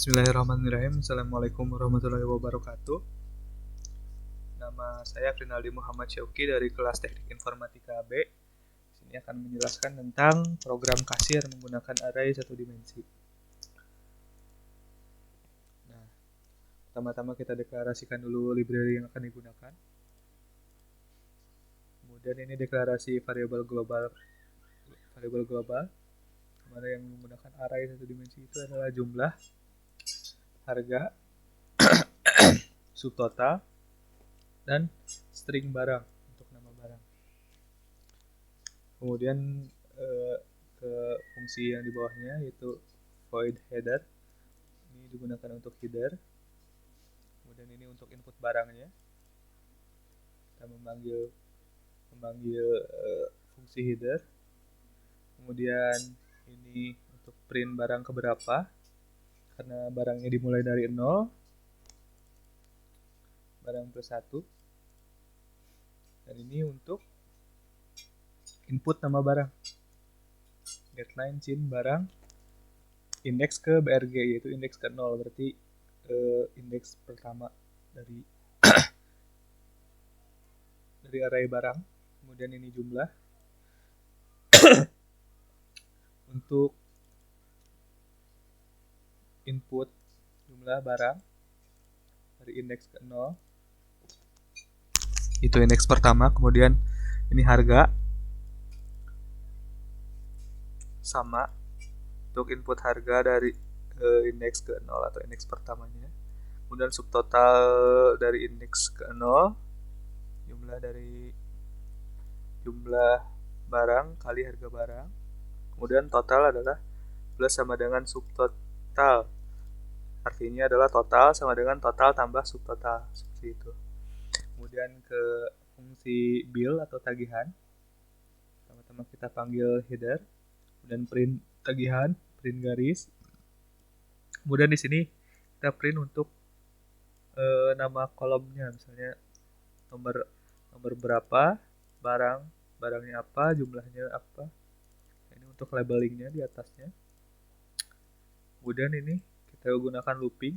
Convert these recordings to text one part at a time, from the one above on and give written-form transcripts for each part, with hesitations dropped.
Bismillahirrahmanirrahim. Assalamualaikum warahmatullahi wabarakatuh. Nama saya Frinaldi Muhammad Syauki dari kelas Teknik Informatika B. Sini akan menjelaskan tentang program kasir menggunakan array satu dimensi. Nah, pertama-tama kita deklarasikan dulu library yang akan digunakan. Kemudian ini deklarasi variabel global. Mana yang menggunakan array satu dimensi itu adalah jumlah, harga, subtotal, dan string barang untuk nama barang. Kemudian ke fungsi yang di bawahnya yaitu void header. Ini digunakan untuk header. Kemudian ini untuk input barangnya. Kita memanggil fungsi header. Kemudian ini untuk print barang keberapa, karena barangnya dimulai dari 0, barang plus 1. Dan ini untuk input nama barang, getLine cin barang indeks ke BRG, yaitu indeks ke 0, berarti indeks pertama dari array barang. Kemudian ini jumlah. Untuk input jumlah barang dari indeks ke 0, itu indeks pertama. Kemudian ini harga sama untuk input harga dari indeks ke 0 atau indeks pertamanya. Kemudian subtotal dari indeks ke 0, jumlah dari jumlah barang kali harga barang. Kemudian total adalah plus sama dengan subtotal. Artinya adalah total sama dengan total tambah subtotal, seperti itu. Kemudian ke fungsi bill atau tagihan. Pertama-tama kita panggil header, kemudian print tagihan, print garis. Kemudian di sini kita print untuk nama kolomnya, misalnya nomor berapa, barangnya apa, jumlahnya apa. Ini untuk labelingnya di atasnya. Kemudian ini kita gunakan looping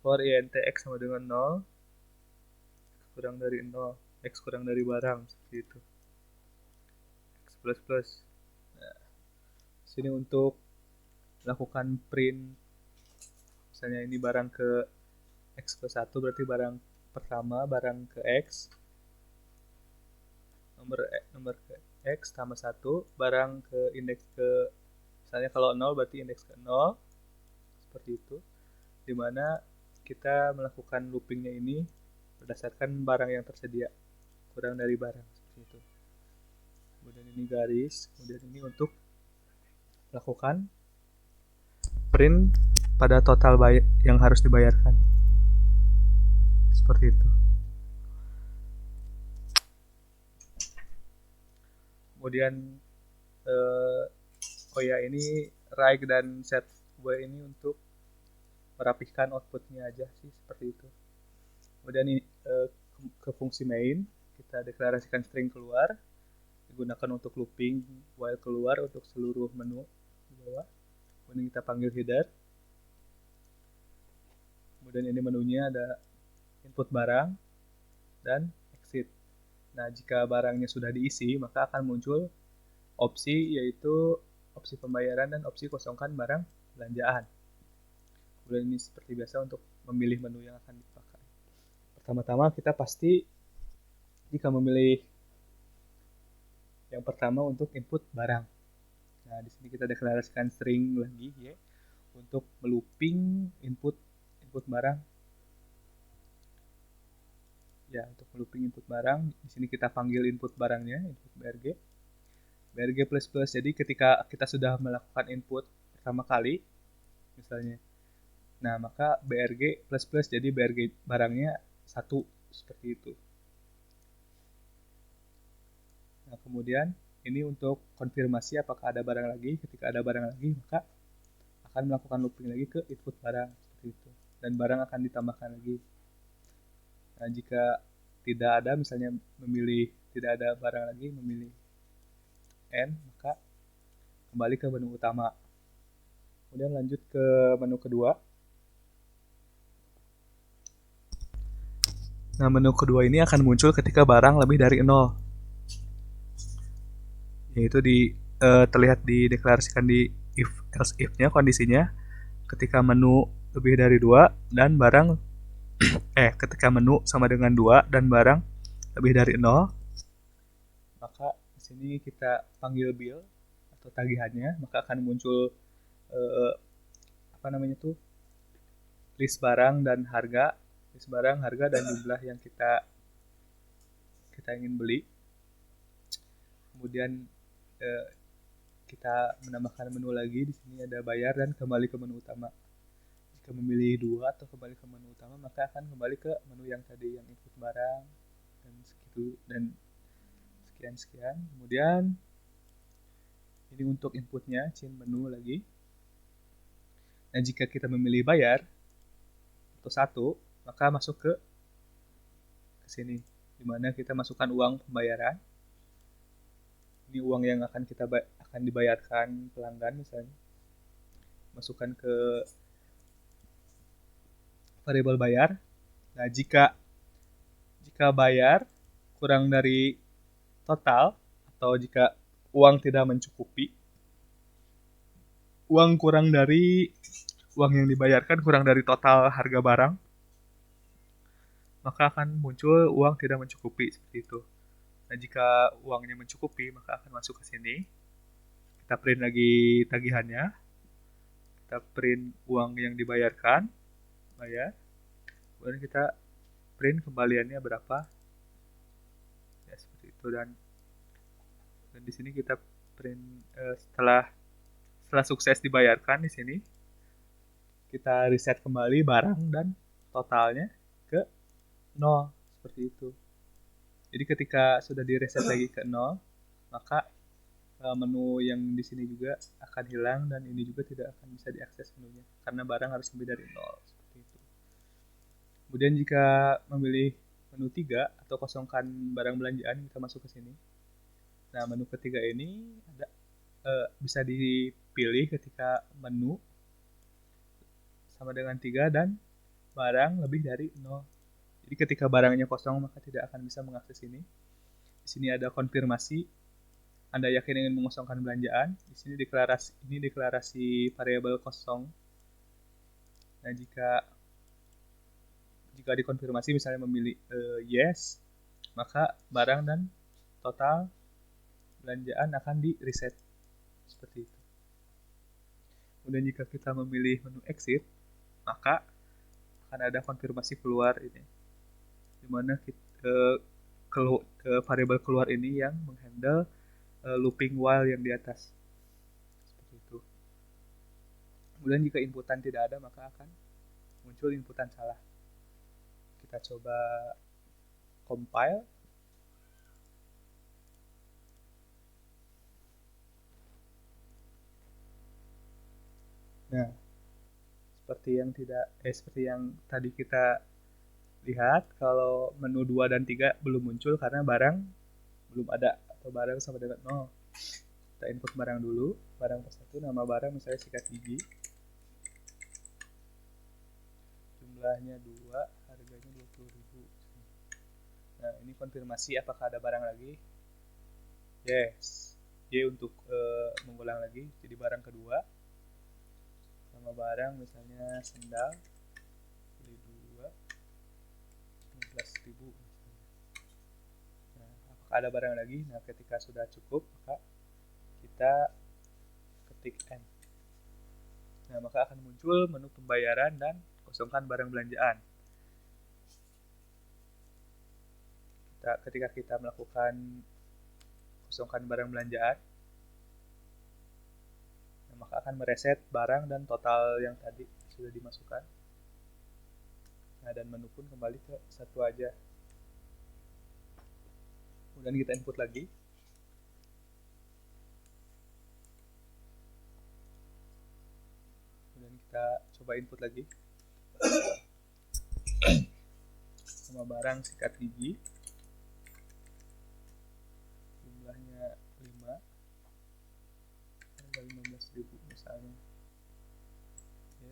for int x sama dengan 0, x kurang dari 0, x kurang dari barang, seperti itu, x plus plus. Nah, sini untuk melakukan print, misalnya ini barang ke x plus 1, berarti barang pertama, barang ke x, nomor ke x tambah 1, barang ke indeks ke, misalnya kalau 0 berarti indeks ke 0, seperti itu. Dimana kita melakukan loopingnya ini berdasarkan barang yang tersedia, kurang dari barang, seperti itu. Kemudian ini garis, kemudian ini untuk melakukan print pada total yang harus dibayarkan, seperti itu. Kemudian ini write dan set ini untuk merapikan outputnya aja sih, seperti itu. Kemudian ini ke fungsi main, kita deklarasikan string keluar, digunakan untuk looping while keluar untuk seluruh menu di bawah. Kemudian kita panggil header. Kemudian ini menunya ada input barang dan exit. Nah, jika barangnya sudah diisi, maka akan muncul opsi, yaitu opsi pembayaran dan opsi kosongkan barang belanjaan. Kemudian ini seperti biasa untuk memilih menu yang akan dipakai. Pertama-tama kita pasti jika memilih yang pertama untuk input barang. Nah, di sini kita deklarasikan string lagi ya, untuk melooping input barang. Ya, untuk melooping input barang, di sini kita panggil input barangnya, input BRG plus plus. Jadi ketika kita sudah melakukan input pertama kali, misalnya, nah maka BRG plus plus, jadi BRG barangnya 1, seperti itu. Nah, kemudian ini untuk konfirmasi apakah ada barang lagi. Ketika ada barang lagi, maka akan melakukan looping lagi ke input barang, seperti itu. Dan barang akan ditambahkan lagi. Nah, jika tidak ada, misalnya memilih tidak ada barang lagi, memilih N, maka kembali ke menu utama. Kemudian lanjut ke menu kedua. Nah, menu kedua ini akan muncul ketika barang lebih dari 0. Yaitu terlihat dideklarasikan di if else if-nya, kondisinya ketika menu lebih dari 2 dan barang ketika menu sama dengan 2 dan barang lebih dari 0, maka di sini kita panggil bill atau tagihannya, maka akan muncul eh, apa namanya tuh, list barang dan harga, dan jumlah yang kita kita ingin beli. Kemudian eh, kita menambahkan menu lagi. Di sini ada bayar dan kembali ke menu utama. Jika memilih dua atau kembali ke menu utama, maka akan kembali ke menu yang tadi, yang input barang dan segitu dan sekian. Kemudian ini untuk inputnya, change menu lagi. Nah, jika kita memilih bayar atau satu, maka masuk ke sini, dimana kita masukkan uang pembayaran. Ini uang yang akan dibayarkan pelanggan, misalnya masukkan ke variabel bayar. Nah, jika bayar kurang dari total, atau jika uang tidak mencukupi, uang yang dibayarkan kurang dari total harga barang, maka akan muncul uang tidak mencukupi, seperti itu. Nah, jika uangnya mencukupi, maka akan masuk ke sini. Kita print lagi tagihannya. Kita print uang yang dibayarkan, bayar. Kemudian kita print kembaliannya berapa. Ya, seperti itu. Dan di sini kita print setelah sukses dibayarkan, di sini kita reset kembali barang dan totalnya ke 0, seperti itu. Jadi ketika sudah di reset lagi ke 0, maka menu yang di sini juga akan hilang dan ini juga tidak akan bisa diakses menunya karena barang harus lebih dari 0, seperti itu. Kemudian jika memilih menu 3 atau kosongkan barang belanjaan, kita masuk ke sini. Nah, menu ketiga ini bisa dipilih ketika menu sama dengan 3 dan barang lebih dari 0. Jadi ketika barangnya kosong, maka tidak akan bisa mengakses ini. Di sini ada konfirmasi. Anda yakin ingin mengosongkan belanjaan? Di sini deklarasi variabel kosong. Nah, jika dikonfirmasi, misalnya memilih yes, maka barang dan total belanjaan akan di reset, seperti itu. Kemudian jika kita memilih menu exit, maka akan ada konfirmasi keluar ini, dimana kita ke variabel keluar ini yang menghandle looping while yang di atas, seperti itu. Kemudian jika inputan tidak ada, maka akan muncul inputan salah. Kita coba compile. Nah, seperti yang tadi kita lihat, kalau menu 2 dan 3 belum muncul karena barang belum ada atau barang sama dengan 0. Kita input barang dulu, barang persatu, nama barang misalnya sikat gigi, jumlahnya 2, harganya 20.000. Nah, ini konfirmasi apakah ada barang lagi. Yes. Y untuk mengulang lagi, jadi barang kedua, nama barang misalnya sendal, beli 2, 15.000. Nah, apakah ada barang lagi? Nah, ketika sudah cukup, maka kita ketik N. Nah, maka akan muncul menu pembayaran dan kosongkan barang belanjaan. Ketika kita melakukan kosongkan barang belanjaan, nah, maka akan mereset barang dan total yang tadi sudah dimasukkan. Nah, dan menu pun kembali ke satu aja. Kemudian kita input lagi. Kemudian kita coba input lagi. Nama barang sikat gigi, jumlahnya 5, harga 15.000 misalnya.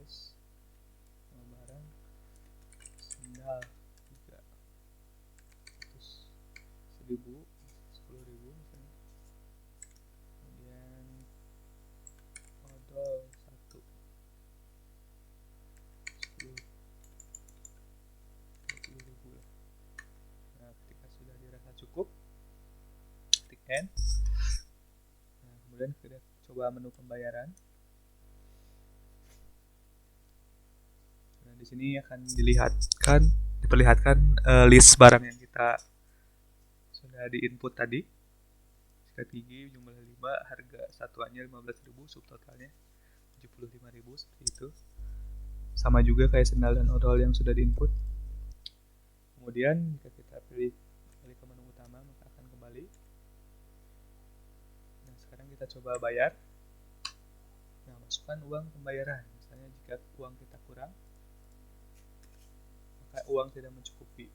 guys. Nama barang sendal juga, terus 1000, 10.000 misalnya. Kemudian odol 1, 10, 20.000 lah. Nah, ketika sudah dirasa cukup, klik end. Nah, kemudian kita coba menu pembayaran. Nah, di sini akan diperlihatkan list barang yang kita sudah diinput tadi. Sikat gigi jumlah 5, harga satuannya 15.000, subtotalnya 75.000, seperti itu. Sama juga kayak sendal dan odol yang sudah diinput. Kemudian jika kita pilih ke menu utama, maka akan kembali. Nah, sekarang kita coba bayar. Nah, masukkan uang pembayaran. Misalnya jika uang kita kurang, maka uang tidak mencukupi.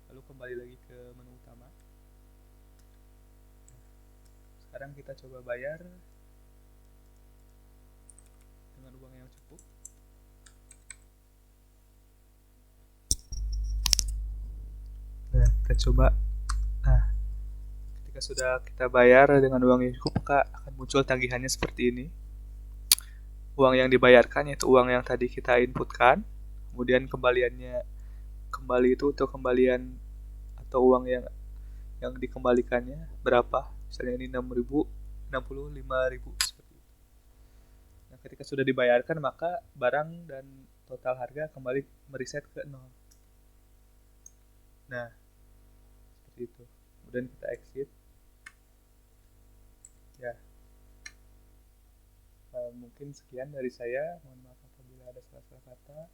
Lalu kembali lagi ke menu utama. Nah, sekarang kita coba bayar dengan uang yang cukup. Nah, kita coba. Nah, ketika sudah kita bayar dengan uang yang cukup, maka akan muncul tagihannya seperti ini. Uang yang dibayarkan yaitu uang yang tadi kita inputkan, kemudian kembali itu untuk kembalian atau uang yang dikembalikannya berapa, misalnya ini 6.000, 65.000, seperti itu. Nah, ketika sudah dibayarkan, maka barang dan total harga kembali mereset ke 0. Nah, seperti itu. Kemudian kita exit. Ya, mungkin sekian dari saya. Mohon maaf apabila ada salah-salah kata.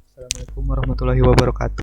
Assalamualaikum warahmatullahi wabarakatuh.